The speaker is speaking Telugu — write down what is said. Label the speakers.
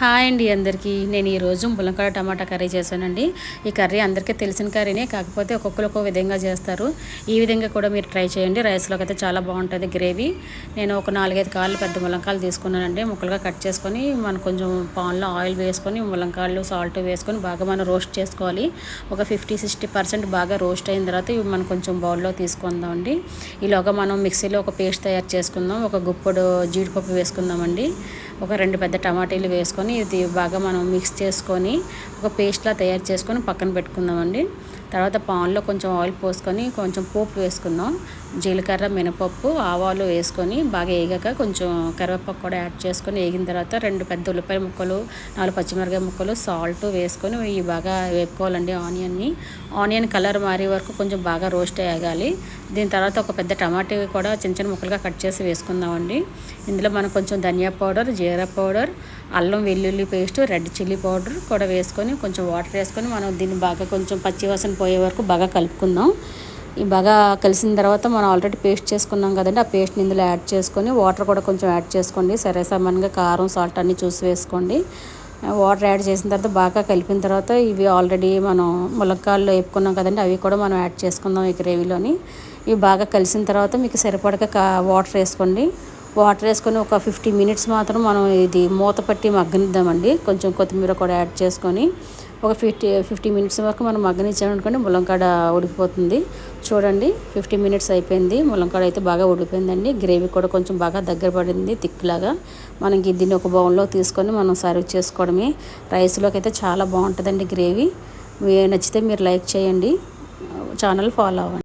Speaker 1: హాయ్ అండి అందరికీ. నేను ఈరోజు ములక్కాడ టమాటా కర్రీ చేశానండి. ఈ కర్రీ అందరికీ తెలిసిన కర్రీనే, కాకపోతే ఒక్కొక్కరు ఒక్కో విధంగా చేస్తారు. ఈ విధంగా కూడా మీరు ట్రై చేయండి. రైస్లోకి అయితే చాలా బాగుంటుంది గ్రేవీ. నేను ఒక 4-5 కాళ్ళు పెద్ద ములంకాయలు తీసుకున్నానండి. ముక్కలుగా కట్ చేసుకొని మనం కొంచెం పాన్లో ఆయిల్ వేసుకొని ములంకాయలు సాల్ట్ వేసుకొని బాగా మనం రోస్ట్ చేసుకోవాలి. ఒక 50-60% బాగా రోస్ట్ అయిన తర్వాత ఇవి మనం కొంచెం బౌల్లో తీసుకుందామండి. ఈలోగా మనం మిక్సీలో ఒక పేస్ట్ తయారు చేసుకుందాం. ఒక గుప్పెడు జీడిపప్పు వేసుకుందామండి. ఒక 2 పెద్ద టమాటీలు వేసుకొని ఇది బాగా మనం మిక్స్ చేసుకొని ఒక పేస్ట్లా తయారు చేసుకొని పక్కన పెట్టుకుందామండి. తర్వాత పాన్లో కొంచెం ఆయిల్ పోసుకొని కొంచెం పోపు వేసుకుందాం. జీలకర్ర, మినపప్పు, ఆవాలు వేసుకొని బాగా వేగాక కొంచెం కరివేపాకు కూడా యాడ్ చేసుకొని వేగిన తర్వాత 2 పెద్ద ఉల్లిపాయ ముక్కలు, 4 పచ్చిమిరపకాయ ముక్కలు, సాల్ట్ వేసుకొని ఇవి బాగా వేపుకోవాలండి. ఆనియన్ కలర్ మారే వరకు కొంచెం బాగా రోస్ట్ అయ్యాలి. దీని తర్వాత ఒక పెద్ద టమాటా కూడా చిన్న చిన్న ముక్కలుగా కట్ చేసి వేసుకుందామండి. ఇందులో మనం కొంచెం ధనియా పౌడర్, జీరా పౌడర్, అల్లం వెల్లుల్లి పేస్ట్, రెడ్ చిల్లీ పౌడర్ కూడా వేసుకొని కొంచెం వాటర్ వేసుకొని మనం దీన్ని బాగా కొంచెం పచ్చివాసన పోయే వరకు బాగా కలుపుకుందాం. ఈ బాగా కలిసిన తర్వాత మనం ఆల్రెడీ పేస్ట్ చేసుకున్నాం కదండి, ఆ పేస్ట్ని ఇందులో యాడ్ చేసుకొని వాటర్ కూడా కొంచెం యాడ్ చేసుకోండి. సరే సమానంగా కారం, సాల్ట్ అన్నీ చూసి వేసుకోండి. వాటర్ యాడ్ చేసిన తర్వాత బాగా కలిపిన తర్వాత ఇవి ఆల్రెడీ మనం ములక్కాడలో వేపుకున్నాం కదండి, అవి కూడా మనం యాడ్ చేసుకుందాం ఈ గ్రేవీలోని. ఇవి బాగా కలిసిన తర్వాత మీకు సరిపడక వాటర్ వేసుకోండి. వాటర్ వేసుకొని ఒక 50 మినిట్స్ మాత్రం మనం ఇది మూత పట్టి మగ్గనిద్దామండి. కొంచెం కొత్తిమీర కూడా యాడ్ చేసుకొని ఒక 50 మినిట్స్ వరకు మనం మగ్గనిచ్చామనుకోండి ములంకాడ ఉడికిపోతుంది. చూడండి 50 మినిట్స్ అయిపోయింది. ములంకాడ అయితే బాగా ఉడికిపోయిందండి. గ్రేవీ కూడా కొంచెం బాగా దగ్గర పడింది థిక్లాగా. మనకి దీన్ని ఒక బౌల్లో తీసుకొని మనం సర్వ్ చేసుకోవడమే. రైస్లోకి అయితే చాలా బాగుంటుందండి గ్రేవీ. నచ్చితే మీరు లైక్ చేయండి, ఛానల్ ఫాలో అవ్వండి.